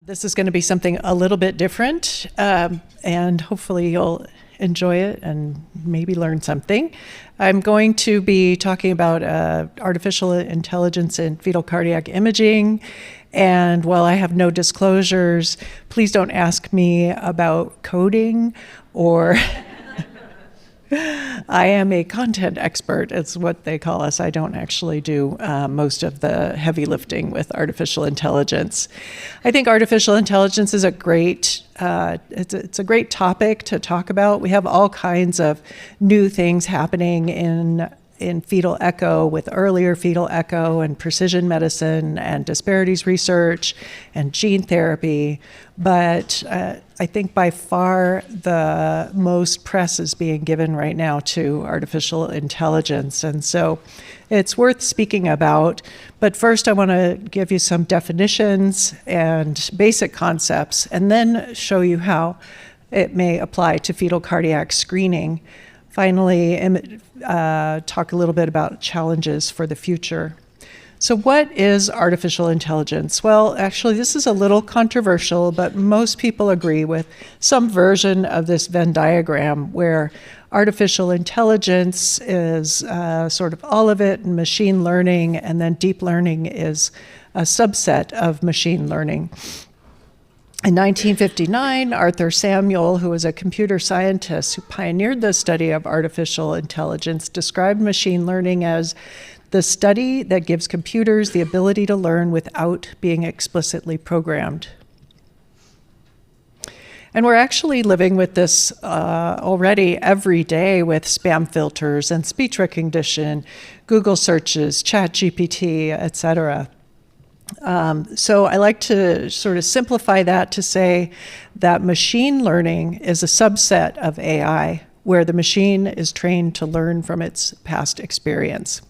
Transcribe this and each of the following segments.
This is going to be something a little bit different, and hopefully you'll enjoy it and maybe learn something. I'm going to be talking about artificial intelligence in fetal cardiac imaging. And while I have no disclosures, please don't ask me about coding or I am a content expert, it's what they call us. I don't actually do most of the heavy lifting with artificial intelligence. I think artificial intelligence is a great, it's a great topic to talk about. We have all kinds of new things happening in fetal echo with earlier fetal echo and precision medicine and disparities research and gene therapy. But I think by far the most press is being given right now to artificial intelligence. And so it's worth speaking about. But first I want to give you some definitions and basic concepts, and then show you how it may apply to fetal cardiac screening. Finally, talk a little bit about challenges for the future. So what is artificial intelligence? Well, actually, this is a little controversial, but most people agree with some version of this Venn diagram where artificial intelligence is sort of all of it, and machine learning, and then deep learning is a subset of machine learning. In 1959, Arthur Samuel, who was a computer scientist who pioneered the study of artificial intelligence, described machine learning as the study that gives computers the ability to learn without being explicitly programmed. And we're actually living with this already every day with spam filters and speech recognition, Google searches, ChatGPT, etc. So I like to sort of simplify that to say that machine learning is a subset of AI, where the machine is trained to learn from its past experience.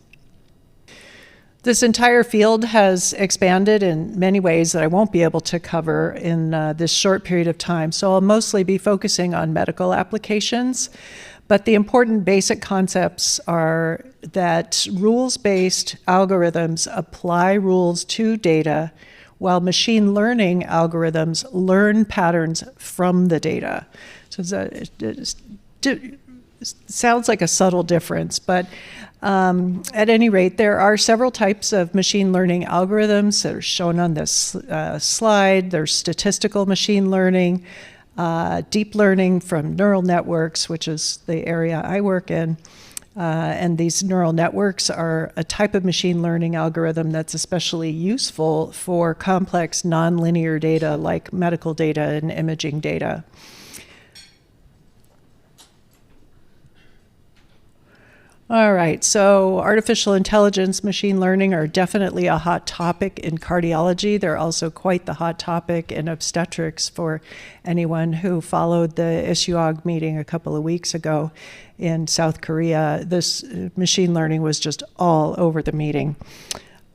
This entire field has expanded in many ways that I won't be able to cover in this short period of time, so I'll mostly be focusing on medical applications. But the important basic concepts are that rules-based algorithms apply rules to data, while machine learning algorithms learn patterns from the data. So it sounds like a subtle difference, but at any rate, there are several types of machine learning algorithms that are shown on this slide. There's statistical machine learning, deep learning from neural networks, which is the area I work in. And these neural networks are a type of machine learning algorithm that's especially useful for complex nonlinear data like medical data and imaging data. All right, so artificial intelligence, machine learning are definitely a hot topic in cardiology. They're also quite the hot topic in obstetrics for anyone who followed the ISUOG meeting a couple of weeks ago in South Korea. This machine learning was just all over the meeting.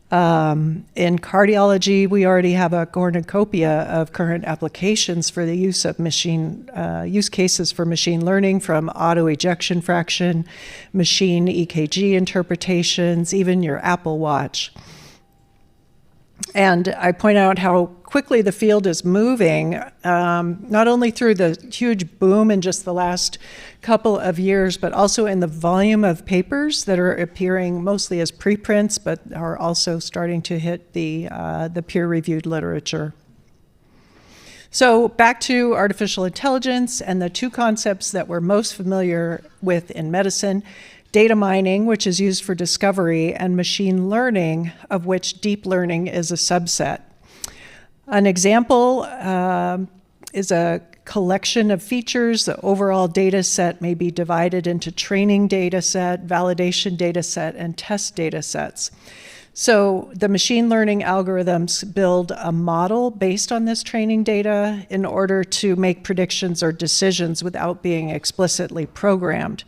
In cardiology, we already have a cornucopia of current applications for the use of use cases for machine learning, from auto ejection fraction, machine EKG interpretations, even your Apple Watch. And I point out how quickly the field is moving, not only through the huge boom in just the last couple of years, but also in the volume of papers that are appearing mostly as preprints, but are also starting to hit the peer-reviewed literature. So back to artificial intelligence and the two concepts that we're most familiar with in medicine: data mining, which is used for discovery, and machine learning, of which deep learning is a subset. An example is a collection of features. The overall data set may be divided into training data set, validation data set, and test data sets. So the machine learning algorithms build a model based on this training data in order to make predictions or decisions without being explicitly programmed.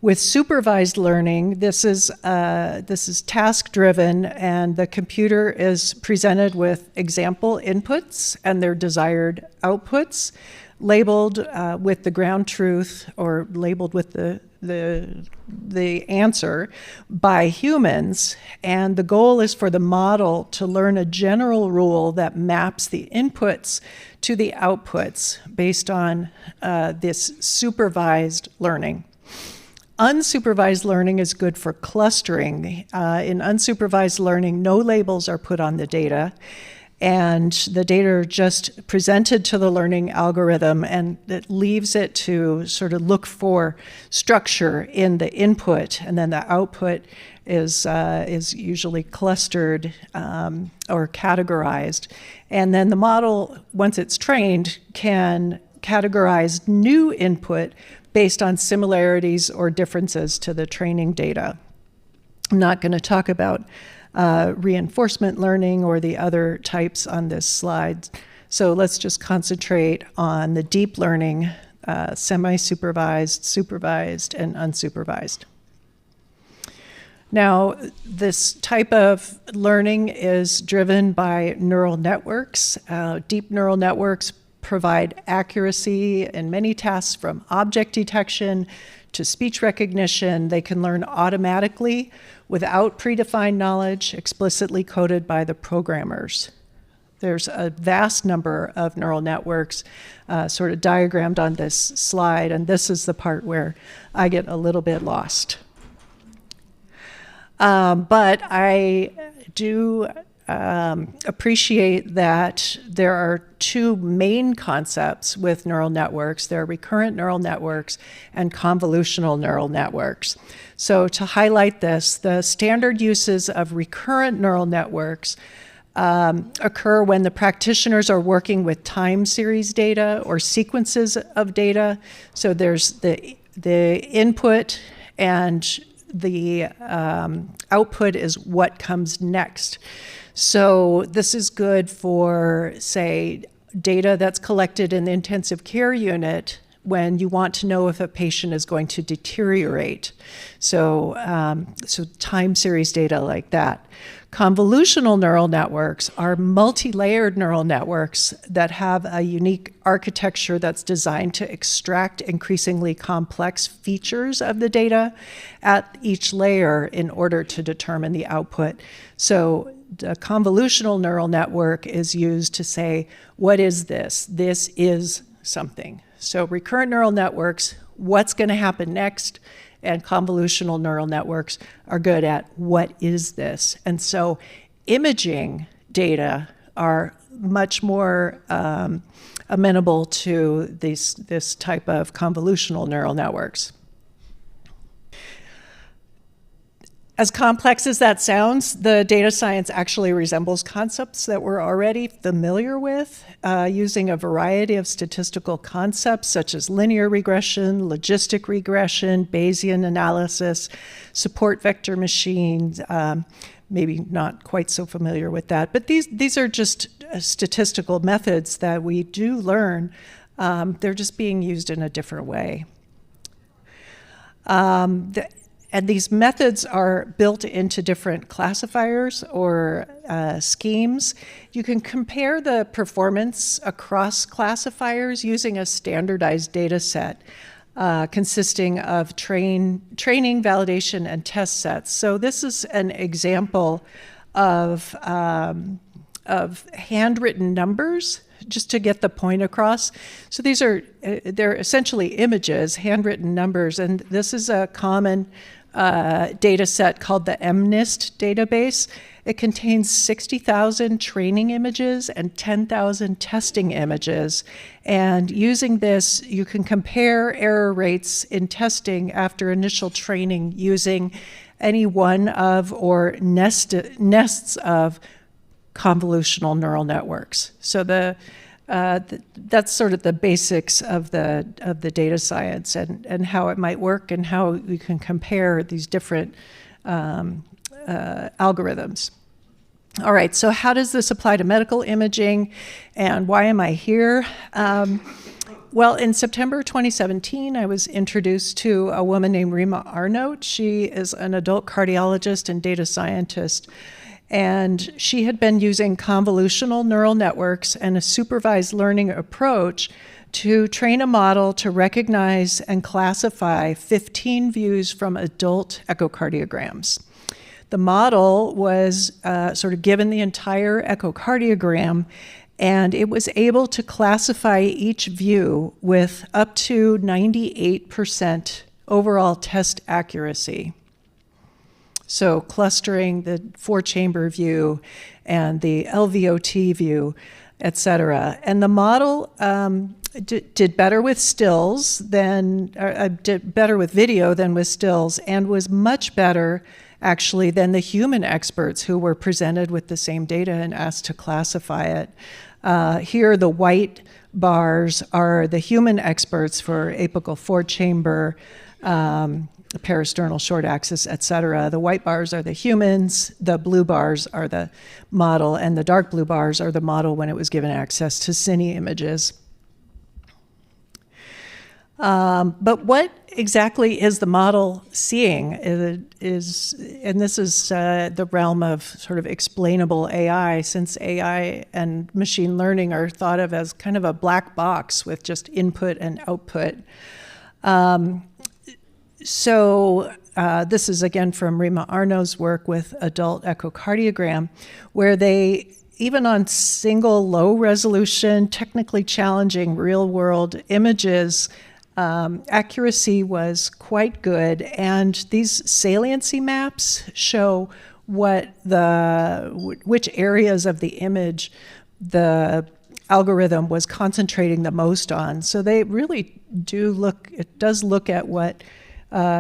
With supervised learning, this is task-driven, and the computer is presented with example inputs and their desired outputs, labeled with the ground truth, or labeled with the the answer by humans, and the goal is for the model to learn a general rule that maps the inputs to the outputs based on this supervised learning. Unsupervised learning is good for clustering. In unsupervised learning, no labels are put on the data, and the data are just presented to the learning algorithm, and it leaves it to sort of look for structure in the input, and then the output is usually clustered or categorized. And then the model, once it's trained, can categorize new input based on similarities or differences to the training data. I'm not going to talk about reinforcement learning or the other types on this slide. So let's just concentrate on the deep learning, semi-supervised, supervised, and unsupervised. Now, this type of learning is driven by neural networks. Deep neural networks provide accuracy in many tasks, from object detection to speech recognition. They can learn automatically without predefined knowledge explicitly coded by the programmers. There's a vast number of neural networks sort of diagrammed on this slide, and this is the part where I get a little bit lost. But I do appreciate that there are two main concepts with neural networks. There are recurrent neural networks and convolutional neural networks. So to highlight this, the standard uses of recurrent neural networks occur when the practitioners are working with time series data or sequences of data. So there's the input, and the output is what comes next. So this is good for, say, data that's collected in the intensive care unit when you want to know if a patient is going to deteriorate. So time series data like that. Convolutional neural networks are multi-layered neural networks that have a unique architecture that's designed to extract increasingly complex features of the data at each layer in order to determine the output. So the convolutional neural network is used to say, what is this? This is something. So recurrent neural networks, what's going to happen next? And convolutional neural networks are good at what is this? And so imaging data are much more amenable to this type of convolutional neural networks. As complex as that sounds, the data science actually resembles concepts that we're already familiar with, using a variety of statistical concepts such as linear regression, logistic regression, Bayesian analysis, support vector machines. Maybe not quite so familiar with that, but these are just statistical methods that we do learn. They're just being used in a different way. And these methods are built into different classifiers or schemes. You can compare the performance across classifiers using a standardized data set consisting of training, validation, and test sets. So this is an example of handwritten numbers, just to get the point across. So these are, they're essentially images, handwritten numbers, and this is a common data set called the MNIST database. It contains 60,000 training images and 10,000 testing images. And using this, you can compare error rates in testing after initial training using any one of or nests of convolutional neural networks. So that's sort of the basics of the data science and how it might work and how we can compare these different algorithms. All right, so how does this apply to medical imaging, and why am I here? Well, in September 2017, I was introduced to a woman named Rima Arnout. She is an adult cardiologist and data scientist. And she had been using convolutional neural networks and a supervised learning approach to train a model to recognize and classify 15 views from adult echocardiograms. The model was sort of given the entire echocardiogram, and it was able to classify each view with up to 98% overall test accuracy. So clustering the 4-chamber view and the LVOT view, et cetera. And the model did better with stills did better with video than with stills, and was much better actually than the human experts who were presented with the same data and asked to classify it. Here, the white bars are the human experts for apical 4-chamber, parasternal short axis, et cetera. The white bars are the humans, the blue bars are the model, and the dark blue bars are the model when it was given access to cine images. But what exactly is the model seeing? And this is the realm of sort of explainable AI, since AI and machine learning are thought of as kind of a black box with just input and output. So this is again from Rima Arno's work with adult echocardiogram, where they, even on single low resolution, technically challenging real world images, accuracy was quite good. And these saliency maps show which areas of the image the algorithm was concentrating the most on. So they really does look at what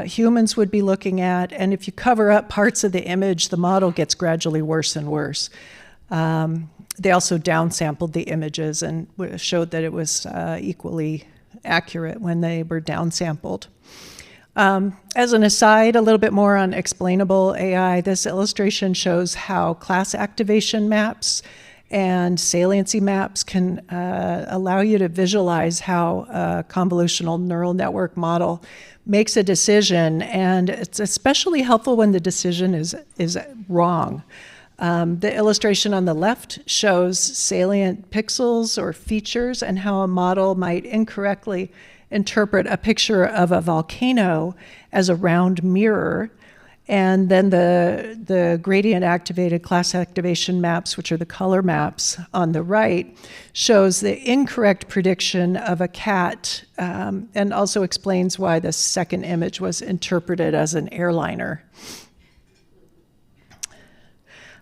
humans would be looking at, and if you cover up parts of the image, the model gets gradually worse and worse. They also downsampled the images and showed that it was equally accurate when they were downsampled. As an aside, a little bit more on explainable AI, this illustration shows how class activation maps and saliency maps can allow you to visualize how a convolutional neural network model makes a decision, and it's especially helpful when the decision is wrong. The illustration on the left shows salient pixels or features and how a model might incorrectly interpret a picture of a volcano as a round mirror. And then the gradient activated class activation maps, which are the color maps on the right, shows the incorrect prediction of a cat, and also explains why the second image was interpreted as an airliner.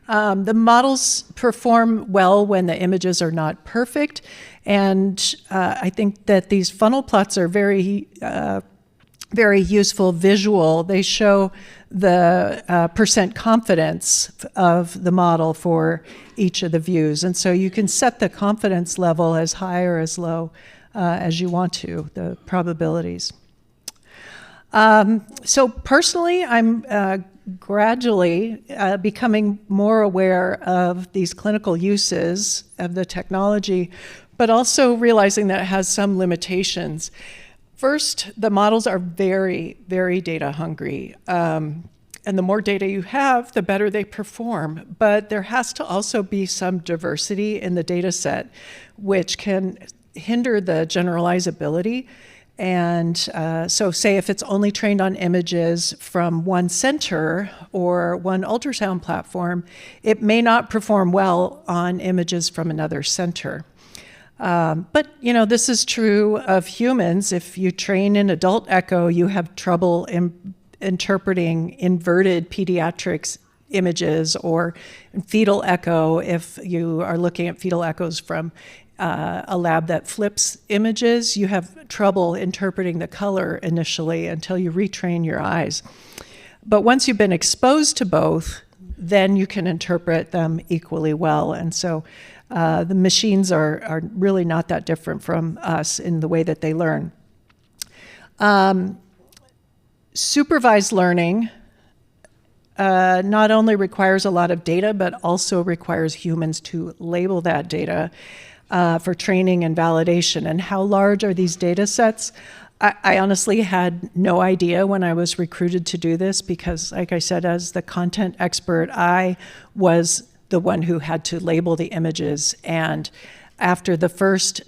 The models perform well when the images are not perfect, and I think that these funnel plots are very useful visual. They show the percent confidence of the model for each of the views. And so you can set the confidence level as high or as low as you want to, the probabilities. So personally, I'm gradually becoming more aware of these clinical uses of the technology, but also realizing that it has some limitations. First, the models are very, very data hungry. And the more data you have, the better they perform. But there has to also be some diversity in the data set, which can hinder the generalizability. And so say if it's only trained on images from one center or one ultrasound platform, it may not perform well on images from another center. But this is true of humans. If you train in adult echo, you have trouble interpreting inverted pediatrics images, or fetal echo if you are looking at fetal echoes from a lab that flips images. You have trouble interpreting the color initially until you retrain your eyes. But once you've been exposed to both, then you can interpret them equally well. And so the machines are really not that different from us in the way that they learn. Supervised learning not only requires a lot of data, but also requires humans to label that data for training and validation. And how large are these data sets? I honestly had no idea when I was recruited to do this because, like I said, as the content expert, I was the one who had to label the images. And after the first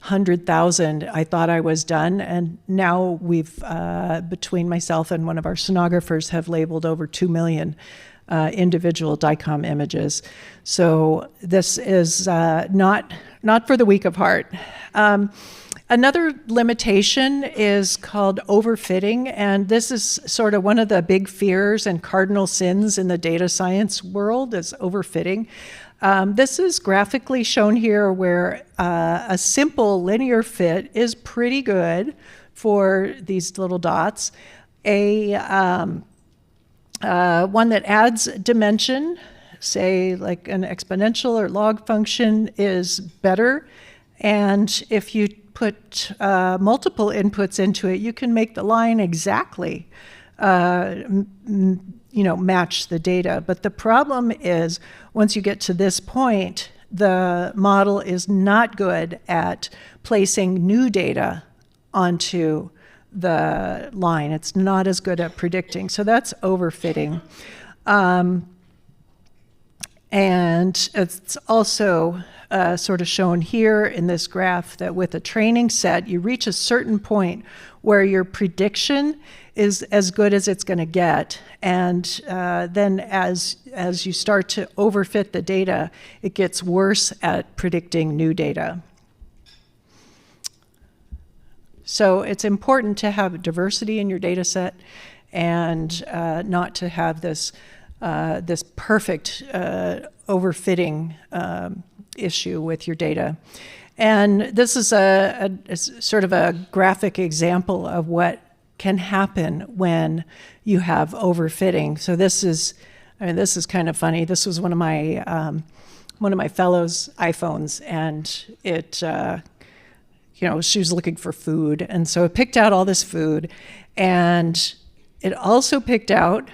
100,000, I thought I was done. And now we've, between myself and one of our sonographers, have labeled over 2 million individual DICOM images. So this is not for the weak of heart. Another limitation is called overfitting, and this is sort of one of the big fears and cardinal sins in the data science world is overfitting. This is graphically shown here where a simple linear fit is pretty good for these little dots. One that adds dimension, say like an exponential or log function, is better. And if you put multiple inputs into it, you can make the line exactly match the data. But the problem is, once you get to this point, the model is not good at placing new data onto the line. It's not as good at predicting. So that's overfitting. And it's also sort of shown here in this graph that with a training set, you reach a certain point where your prediction is as good as it's going to get. And then as you start to overfit the data, it gets worse at predicting new data. So it's important to have diversity in your data set and not to have this perfect overfitting issue with your data. And this is a sort of a graphic example of what can happen when you have overfitting. So this is kind of funny. This was one of my fellows' iPhones, and it, she was looking for food, and so it picked out all this food, and it also picked out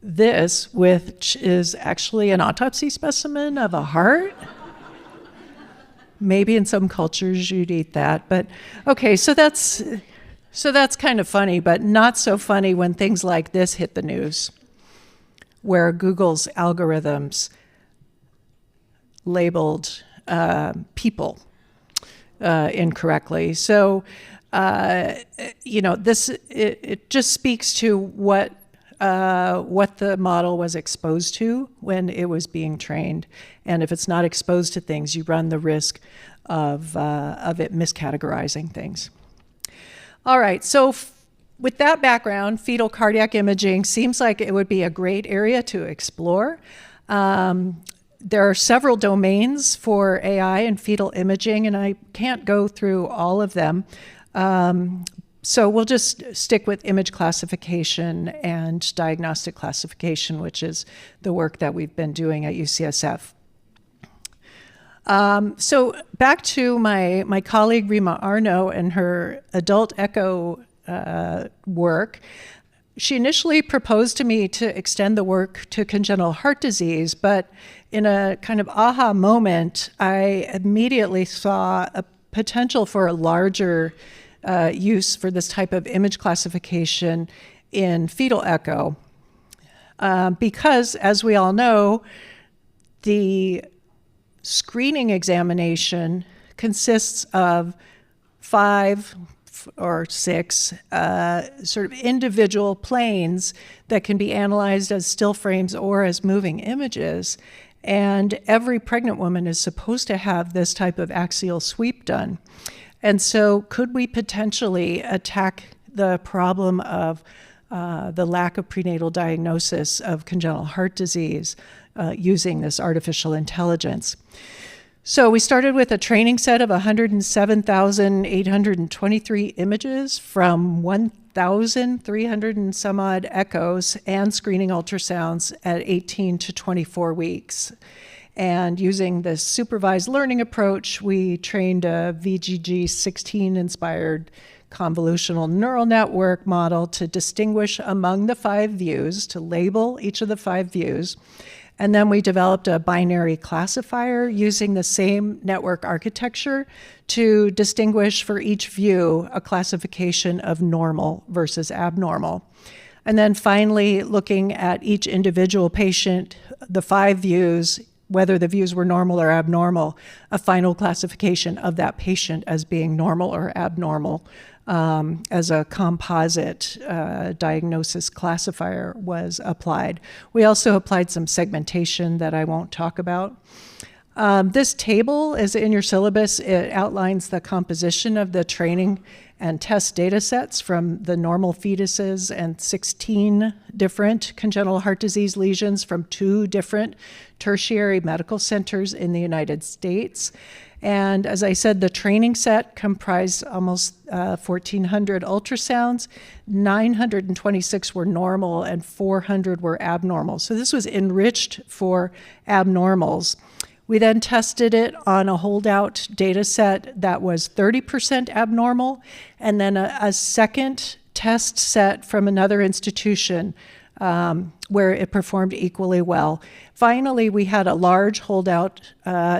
this, which is actually an autopsy specimen of a heart. Maybe in some cultures you'd eat that, but okay, so that's kind of funny, but not so funny when things like this hit the news, where Google's algorithms labeled people incorrectly. So, it just speaks to what the model was exposed to when it was being trained. And if it's not exposed to things, you run the risk of it miscategorizing things. All right, so with that background, fetal cardiac imaging seems like it would be a great area to explore. There are several domains for AI and fetal imaging, and I can't go through all of them. So we'll just stick with image classification and diagnostic classification, which is the work that we've been doing at UCSF. So back to my colleague Rima Arno and her adult echo work. She initially proposed to me to extend the work to congenital heart disease, but in a kind of aha moment, I immediately saw a potential for a larger use for this type of image classification in fetal echo. Because, as we all know, the screening examination consists of 5 or 6 sort of individual planes that can be analyzed as still frames or as moving images. And every pregnant woman is supposed to have this type of axial sweep done. And so could we potentially attack the problem of the lack of prenatal diagnosis of congenital heart disease using this artificial intelligence? So we started with a training set of 107,823 images from 1,300 and some odd echoes and screening ultrasounds at 18 to 24 weeks. And using this supervised learning approach, we trained a VGG16-inspired convolutional neural network model to distinguish among the 5 views, to label each of the 5 views. And then we developed a binary classifier using the same network architecture to distinguish for each view a classification of normal versus abnormal. And then finally, looking at each individual patient, the 5 views whether the views were normal or abnormal, a final classification of that patient as being normal or abnormal as a composite diagnosis classifier was applied. We also applied some segmentation that I won't talk about. This table is in your syllabus. It outlines the composition of the training and test data sets from the normal fetuses and 16 different congenital heart disease lesions from 2 different tertiary medical centers in the United States. And as I said, the training set comprised almost 1,400 ultrasounds. 926 were normal and 400 were abnormal. So this was enriched for abnormals. We then tested it on a holdout data set that was 30% abnormal, and then a second test set from another institution where it performed equally well. Finally, we had a large holdout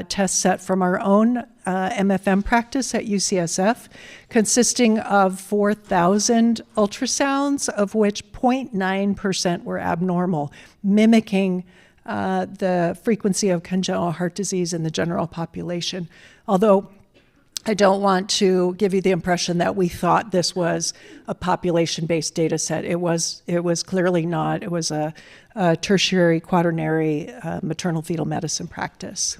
test set from our own MFM practice at UCSF, consisting of 4,000 ultrasounds, of which 0.9% were abnormal, mimicking the frequency of congenital heart disease in the general population. Although I don't want to give you the impression that we thought this was a population-based data set. It was clearly not. It was a tertiary quaternary maternal fetal medicine practice.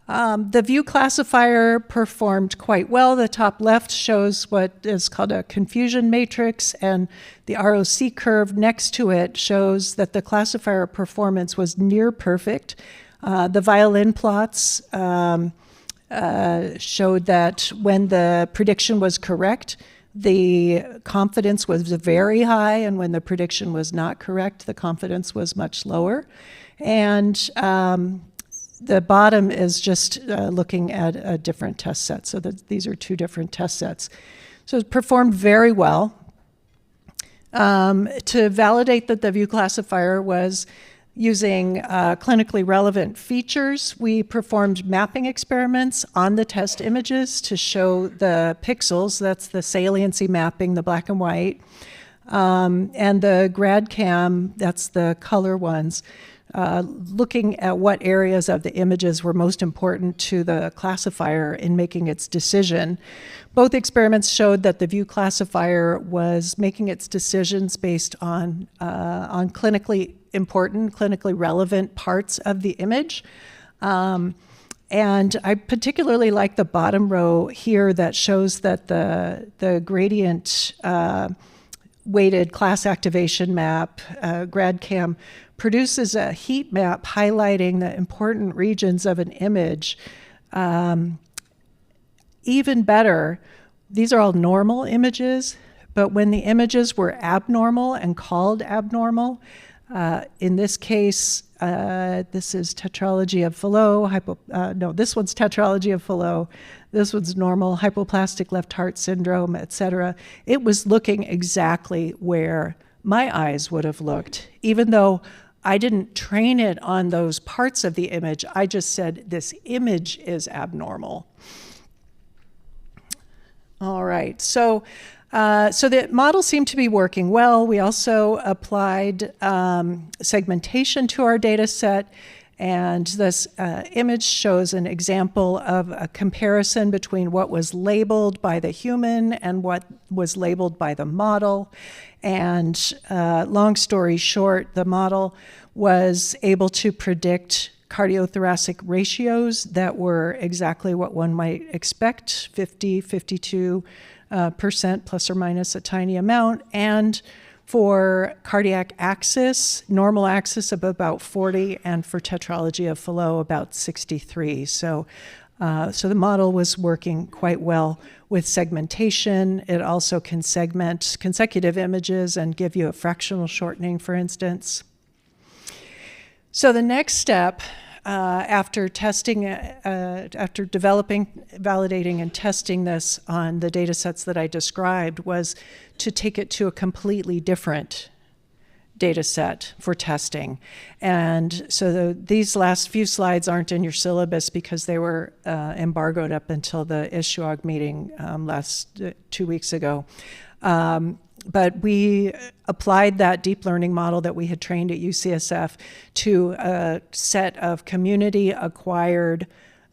The view classifier performed quite well. The top left shows what is called a confusion matrix, and the ROC curve next to it shows that the classifier performance was near perfect. The violin plots showed that when the prediction was correct, the confidence was very high, and when the prediction was not correct, the confidence was much lower. And the bottom is just looking at a different test set. So these are 2 different test sets. So it performed very well. To validate that the view classifier was using clinically relevant features, we performed mapping experiments on the test images to show the pixels. That's the saliency mapping, the black and white. And the GradCam, that's the color ones, looking at what areas of the images were most important to the classifier in making its decision. Both experiments showed that the view classifier was making its decisions based on clinically important, clinically relevant parts of the image. And I particularly like the bottom row here that shows that the gradient weighted class activation map, GradCam, produces a heat map highlighting the important regions of an image. Even better, these are all normal images, but when the images were abnormal and called abnormal, in this case, this is tetralogy of Fallot, this one's tetralogy of Fallot, this one's normal, hypoplastic left heart syndrome, etc. It was looking exactly where my eyes would have looked, even though I didn't train it on those parts of the image. I just said this image is abnormal. All right, so the model seemed to be working well. We also applied segmentation to our data set, and this image shows an example of a comparison between what was labeled by the human and what was labeled by the model. And long story short, the model was able to predict cardiothoracic ratios that were exactly what one might expect, 50, 52% plus or minus a tiny amount, and for cardiac axis, normal axis of about 40, and for tetralogy of Fallot about 63. So the model was working quite well with segmentation. It also can segment consecutive images and give you a fractional shortening, for instance. So the next step after testing, after developing, validating, and testing this on the data sets that I described was to take it to a completely different data set for testing. And so these last few slides aren't in your syllabus because they were embargoed up until the ISHUOG meeting last 2 weeks ago. But we applied that deep learning model that we had trained at UCSF to a set of community-acquired,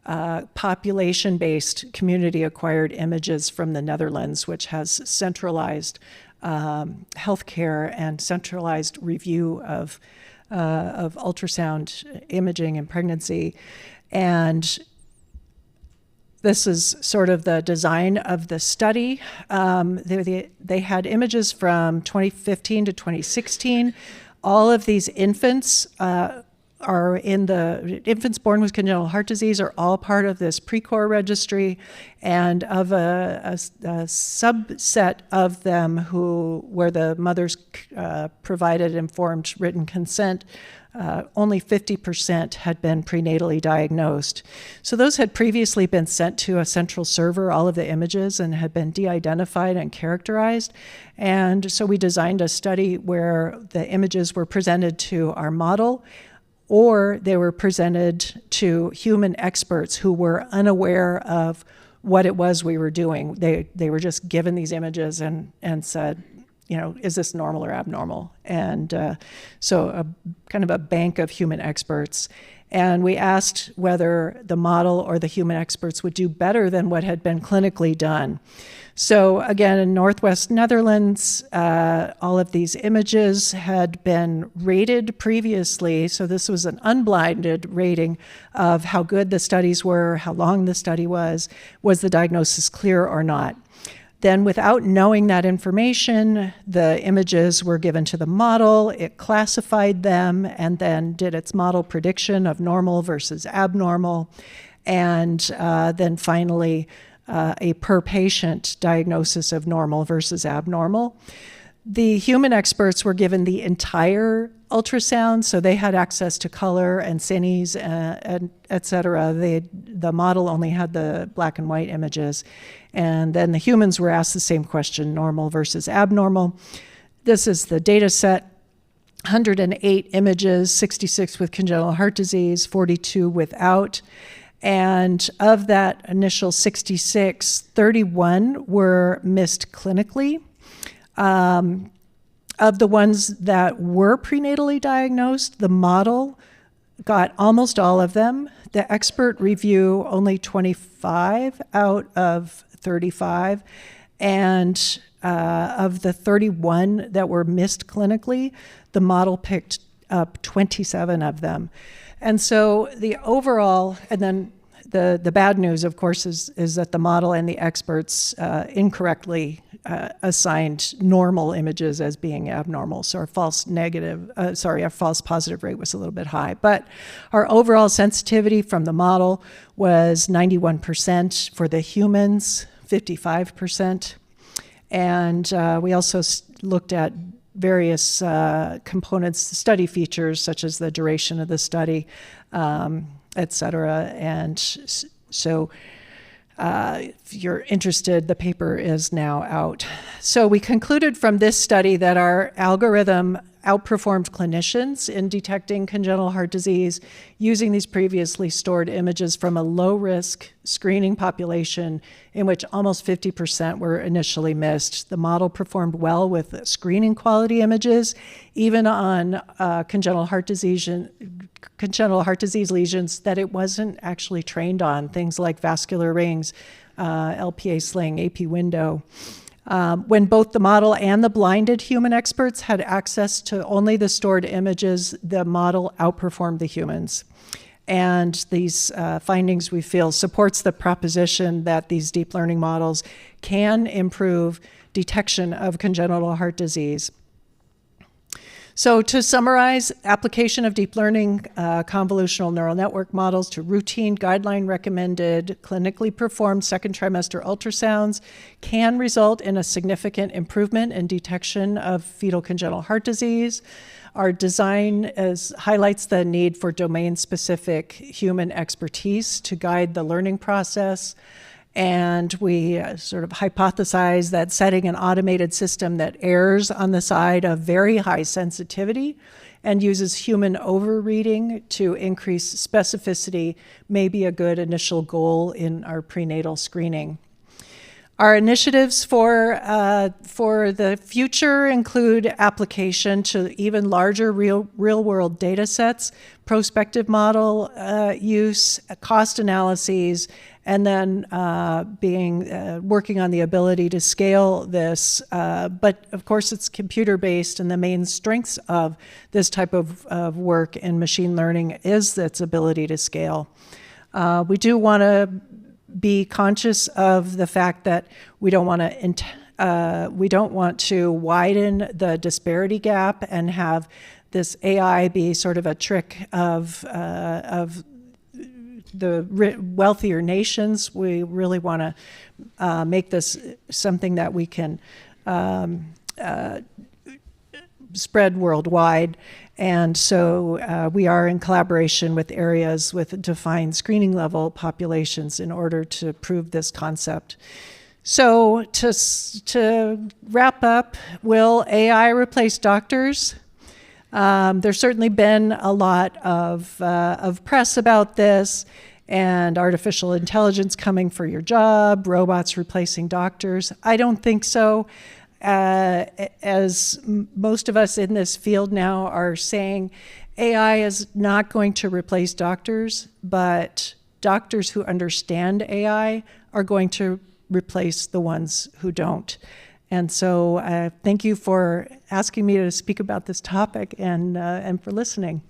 population-based community-acquired images from the Netherlands, which has centralized healthcare and centralized review of ultrasound imaging in pregnancy. And this is sort of the design of the study. They had images from 2015 to 2016. All of these infants are in the infants born with congenital heart disease are all part of this Precor registry, and of a subset of them where the mothers provided informed written consent, only 50% had been prenatally diagnosed. So those had previously been sent to a central server, all of the images, and had been de-identified and characterized. And so we designed a study where the images were presented to our model, or they were presented to human experts who were unaware of what it was we were doing. They were just given these images and said, is this normal or abnormal? And so a kind of a bank of human experts. And we asked whether the model or the human experts would do better than what had been clinically done. So again, in Northwest Netherlands, all of these images had been rated previously. So this was an unblinded rating of how good the studies were, how long the study was the diagnosis clear or not. Then, without knowing that information, the images were given to the model, it classified them, and then did its model prediction of normal versus abnormal, and then finally a per-patient diagnosis of normal versus abnormal. The human experts were given the entire ultrasound, so they had access to color and cines, and et cetera. The model only had the black and white images. And then the humans were asked the same question, normal versus abnormal. This is the data set, 108 images, 66 with congenital heart disease, 42 without. And of that initial 66, 31 were missed clinically. Of the ones that were prenatally diagnosed, the model got almost all of them. The expert review, only 25 out of 35. And of the 31 that were missed clinically, the model picked up 27 of them. And so the overall, and then the bad news, of course, is that the model and the experts incorrectly assigned normal images as being abnormal. So our false positive rate was a little bit high. But our overall sensitivity from the model was 91%, for the humans, 55%. And we also looked at various components, study features, such as the duration of the study, et cetera. And so if you're interested, the paper is now out. So we concluded from this study that our algorithm outperformed clinicians in detecting congenital heart disease using these previously stored images from a low-risk screening population in which almost 50% were initially missed. The model performed well with screening quality images, even on congenital heart disease lesions that it wasn't actually trained on, things like vascular rings, LPA sling, AP window. When both the model and the blinded human experts had access to only the stored images, the model outperformed the humans. And these findings, we feel, supports the proposition that these deep learning models can improve detection of congenital heart disease. So to summarize, application of deep learning convolutional neural network models to routine guideline-recommended clinically performed second trimester ultrasounds can result in a significant improvement in detection of fetal congenital heart disease. Our design highlights the need for domain-specific human expertise to guide the learning process. And we sort of hypothesize that setting an automated system that errs on the side of very high sensitivity and uses human overreading to increase specificity may be a good initial goal in our prenatal screening. Our initiatives for the future include application to even larger real-world data sets, prospective model use, cost analyses, and then working on the ability to scale this. But of course, it's computer-based, and the main strengths of this type of work in machine learning is its ability to scale. We do want to be conscious of the fact that we don't want to widen the disparity gap and have this AI be sort of a trick of the wealthier nations. We really want to make this something that we can spread worldwide. And so we are in collaboration with areas with defined screening level populations in order to prove this concept. So to wrap up, will AI replace doctors? There's certainly been a lot of press about this, and artificial intelligence coming for your job, robots replacing doctors. I don't think so. As most of us in this field now are saying, AI is not going to replace doctors, but doctors who understand AI are going to replace the ones who don't. And so thank you for asking me to speak about this topic and for listening.